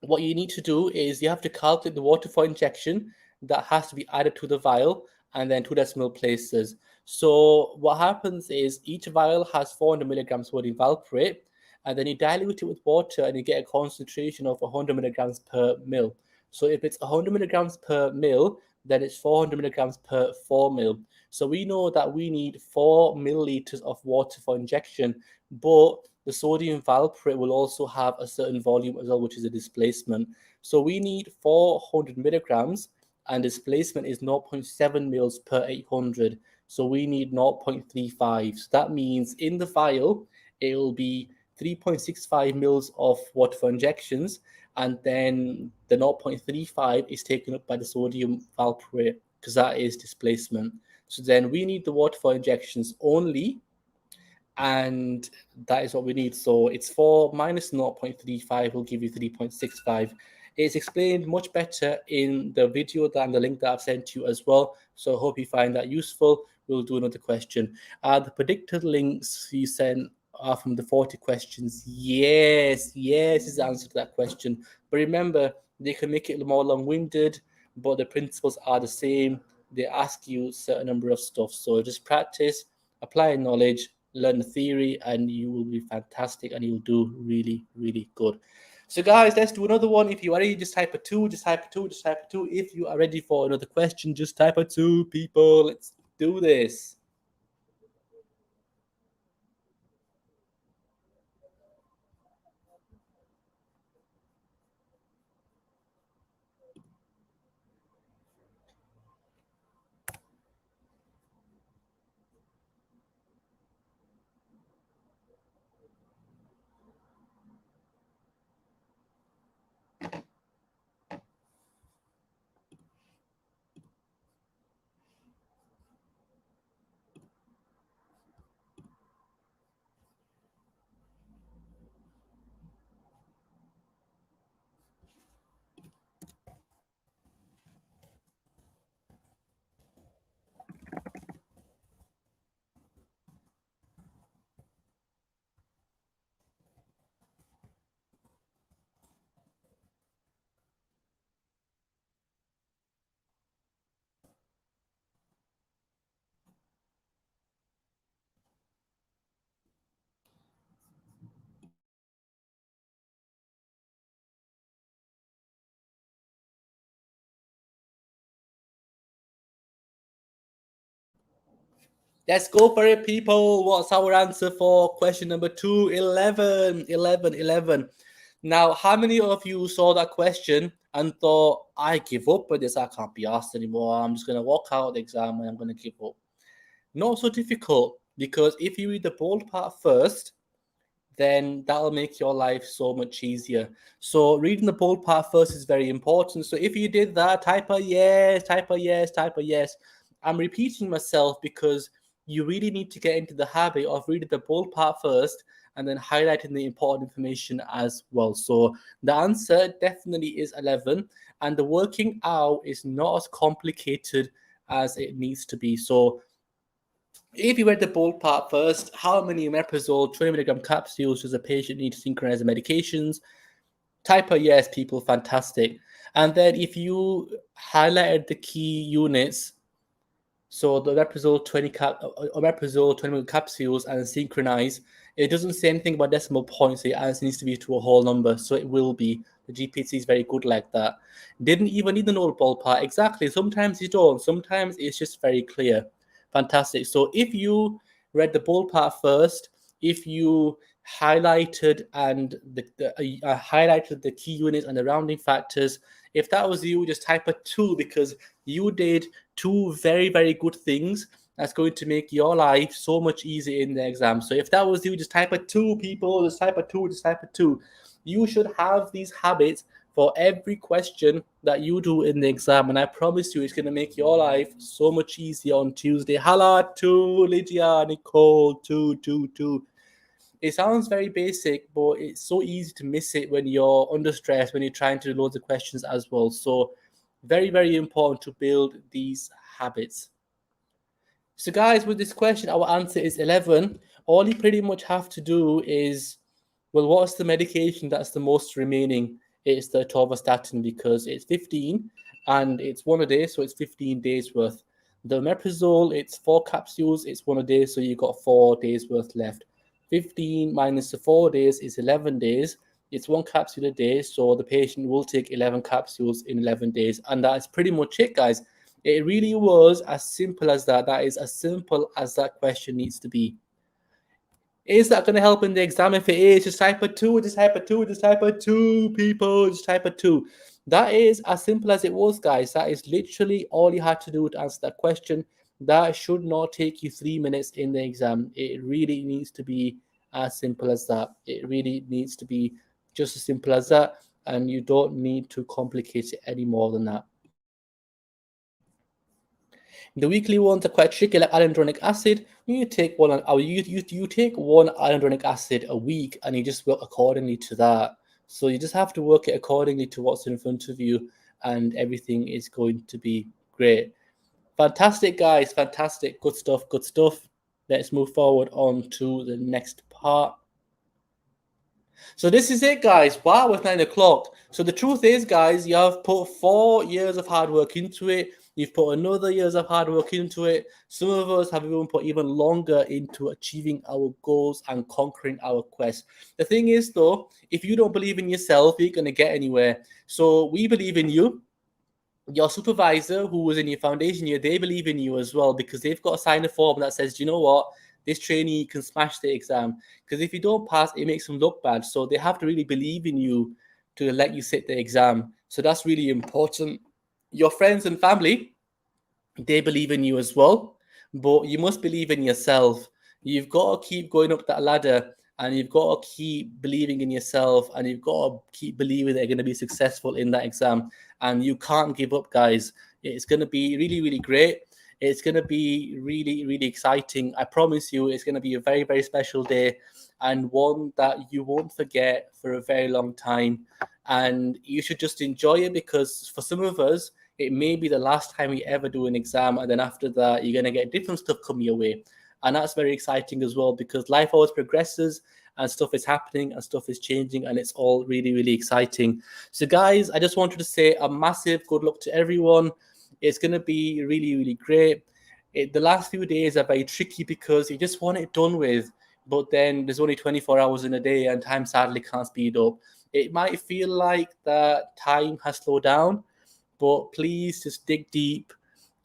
what you need to do is you have to calculate the water for injection that has to be added to the vial and then 2 decimal places. So what happens is each vial has 400 milligrams sodium valproate, and then you dilute it with water and you get a concentration of 100 milligrams per mil. So if it's 100 milligrams per mil, then it's 400 milligrams per 4 mil. So we know that we need 4 milliliters of water for injection, but the sodium valproate will also have a certain volume as well, which is a displacement. So we need 400 milligrams, and displacement is 0.7 mils per 800. So we need 0.35. So that means in the vial, it will be 3.65 mils of water for injections, and then the 0.35 is taken up by the sodium valproate because that is displacement. So then we need the water for injections only, and that is what we need. So it's 4 minus 0.35 will give you 3.65. It's explained much better in the video and the link that I've sent you as well. So I hope you find that useful. We'll do another question. The predicted links you sent are from the 40 questions. Yes is the answer to that question. But remember, they can make it more long-winded, but the principles are the same. They ask you a certain number of stuff. So just practice, apply knowledge, learn the theory, and you will be fantastic and you'll do really, really good. So guys, let's do another one. If you are ready, just type a 2, just type a 2, just type a 2. If you are ready for another question, just type a 2, people. Let's do this. Let's go for it, people. What's our answer for question number 2? 11. 11, 11. Now, how many of you saw that question and thought, I give up with this, I can't be asked anymore, I'm just going to walk out of the exam and I'm going to give up? Not so difficult, because if you read the bold part first, then that'll make your life so much easier. So reading the bold part first is very important. So if you did that, type a yes, type a yes, type a yes. I'm repeating myself because you really need to get into the habit of reading the bold part first and then highlighting the important information as well. So the answer definitely is 11, and the working out is not as complicated as it needs to be. So if you read the bold part first, how many omeprazole 20 milligram capsules does a patient need to synchronize the medications? Type a yes, people, fantastic. And then if you highlighted the key units, so the omeprazole 20 milligram capsules and synchronize, it doesn't say anything about decimal points, so it answer needs to be to a whole number, so it will be. The GPhC is very good like that. Didn't even need the notable part. Exactly. Sometimes you don't. Sometimes it's just very clear. Fantastic. So if you read the bold part first, if you highlighted highlighted the key units and the rounding factors, if that was you, just type a 2, because you did 2 very, very good things that's going to make your life so much easier in the exam. So if that was you, just type a 2, people. Just type a 2, just type a 2. You should have these habits for every question that you do in the exam, and I promise you it's going to make your life so much easier on Tuesday. Hala, 2, Lydia, Nicole, 2, 2, 2. It sounds very basic, but it's so easy to miss it when you're under stress, when you're trying to do loads of questions as well. So very, very important to build these habits. So guys, with this question, our answer is 11. All you pretty much have to do is, well, what's the medication that's the most remaining? It's the atorvastatin, because it's 15 and it's one a day, so it's 15 days worth. The omeprazole, it's 4 capsules, it's one a day, so you've got 4 days worth left. 15 minus the 4 days is 11 days. It's 1 capsule a day, so the patient will take 11 capsules in 11 days, and that's pretty much it, guys. It really was as simple as that. That is as simple as that question needs to be. Is that going to help in the exam? If it is, just type a 2, just type a 2, just type a 2, people, just type a 2. That is as simple as it was, guys. That is literally all you had to do to answer that question. That should not take you 3 minutes in the exam. It really needs to be as simple as that. It really needs to be just as simple as that, and you don't need to complicate it any more than that. The weekly ones are quite tricky, like hyaluronic acid. You take one, or you take one hyaluronic acid a week, and you just work accordingly to that. So you just have to work it accordingly to what's in front of you, and everything is going to be great. Fantastic, guys. Fantastic. Good stuff. Good stuff. Let's move forward on to the next part. So this is it, guys. Wow, it's 9 o'clock. So the truth is, guys, you have put 4 years of hard work into it. You've put another years of hard work into it. Some of us have even put even longer into achieving our goals and conquering our quest. The thing is, though, if you don't believe in yourself, you're going to get anywhere. So we believe in you. Your supervisor, who was in your foundation year, they believe in you as well, because they've got to sign a form that says, you know what, this trainee can smash the exam. Because if you don't pass, it makes them look bad. So they have to really believe in you to let you sit the exam. So that's really important. Your friends and family, they believe in you as well, but you must believe in yourself. You've got to keep going up that ladder, and you've got to keep believing in yourself, and you've got to keep believing that you're going to be successful in that exam. And you can't give up, guys. It's going to be really, really great. It's going to be really, really exciting. I promise you, it's going to be a very, very special day, and one that you won't forget for a very long time. And you should just enjoy it, because for some of us, it may be the last time we ever do an exam, and then after that, you're going to get different stuff coming your way. And that's very exciting as well, because life always progresses, and stuff is happening, and stuff is changing, and it's all really, really exciting. So, guys, I just wanted to say a massive good luck to everyone. It's going to be really, really great. The last few days are very tricky, because you just want it done with, but then there's only 24 hours in a day, and time sadly can't speed up. It might feel like that time has slowed down, but please just dig deep.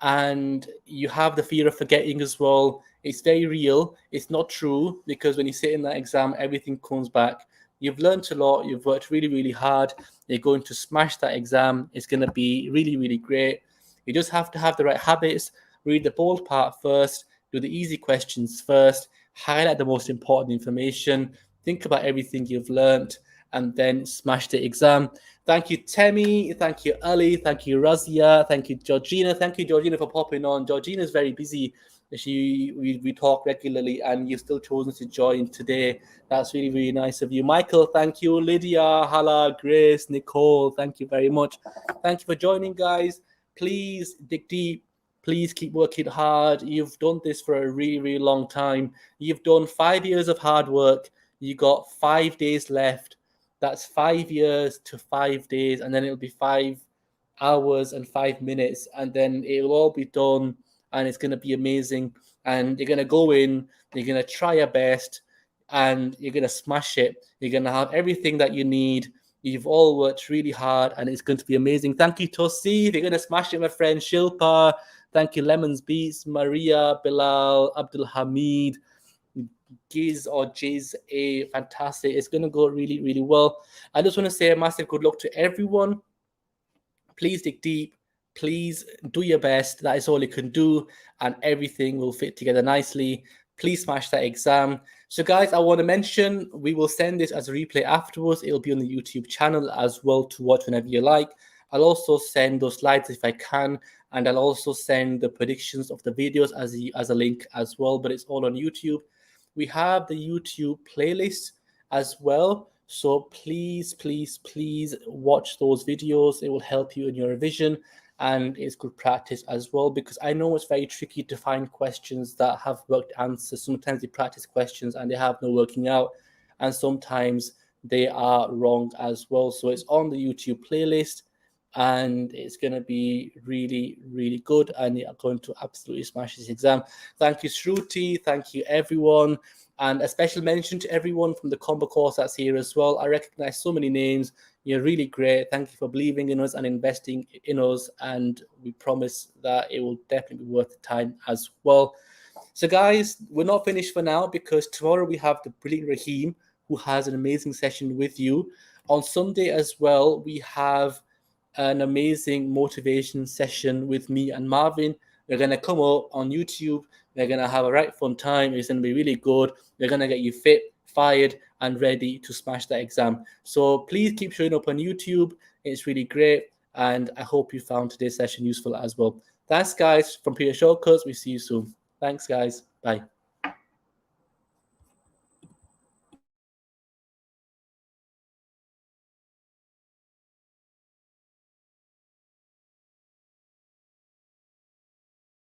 And you have the fear of forgetting as well. It's very real. It's not true, because when you sit in that exam, everything comes back. You've learned a lot. You've worked really, really hard. You're going to smash that exam. It's going to be really, really great. You just have to have the right habits. Read the bold part first. Do the easy questions first. Highlight the most important information. Think about everything you've learned, and then smash the exam. Thank you, Temi. Thank you, Ali. Thank you, Razia. Thank you, Georgina. Thank you, Georgina, for popping on. Georgina's very busy. We talk regularly, and you've still chosen to join today. That's really, really nice of you. Michael, thank you. Lydia, Hala, Grace, Nicole, thank you very much. Thank you for joining, guys. Please dig deep. Please keep working hard. You've done this for a really, really long time. You've done 5 years of hard work. You got 5 days left. That's 5 years to 5 days, and then it'll be 5 hours and 5 minutes, and then it'll all be done, and it's going to be amazing. And you're going to go in, you're going to try your best, and you're going to smash it. You're going to have everything that you need. You've all worked really hard, and it's going to be amazing. Thank you, Tosi. You're going to smash it, my friend. Shilpa. Thank you, Lemons Beats, Maria, Bilal, Abdul Hamid, Giz or Jiz, fantastic. It's going to go really, really well. I just want to say a massive good luck to everyone. Please dig deep. Please do your best. That is all you can do, and everything will fit together nicely. Please smash that exam. So, guys, I want to mention we will send this as a replay afterwards. It'll be on the YouTube channel as well to watch whenever you like. I'll also send those slides if I can, and I'll also send the predictions of the videos as a link as well, but it's all on YouTube. We have the YouTube playlist as well. So please, please, please watch those videos. It will help you in your revision, and it's good practice as well, because I know it's very tricky to find questions that have worked answers. Sometimes you practice questions and they have no working out, and sometimes they are wrong as well. So it's on the YouTube playlist. and it's going to be really, really good, and you're going to absolutely smash this exam. Thank you, Shruti. Thank you, everyone. And a special mention to everyone from the combo course that's here as well. I recognize so many names. You're really great. Thank you for believing in us and investing in us. And we promise that it will definitely be worth the time as well. So, guys, we're not finished for now, because tomorrow we have the brilliant Raheem, who has an amazing session with you. On Sunday as well, we have an amazing motivation session with me and Marvin. We're going to come up on YouTube. We're going to have a right fun time. It's going to be really good. We're going to get you fit, fired, and ready to smash that exam. So please keep showing up on YouTube. It's really great. And I hope you found today's session useful as well. Thanks, guys, from Peter Shortcuts. We see you soon. Thanks, guys. Bye.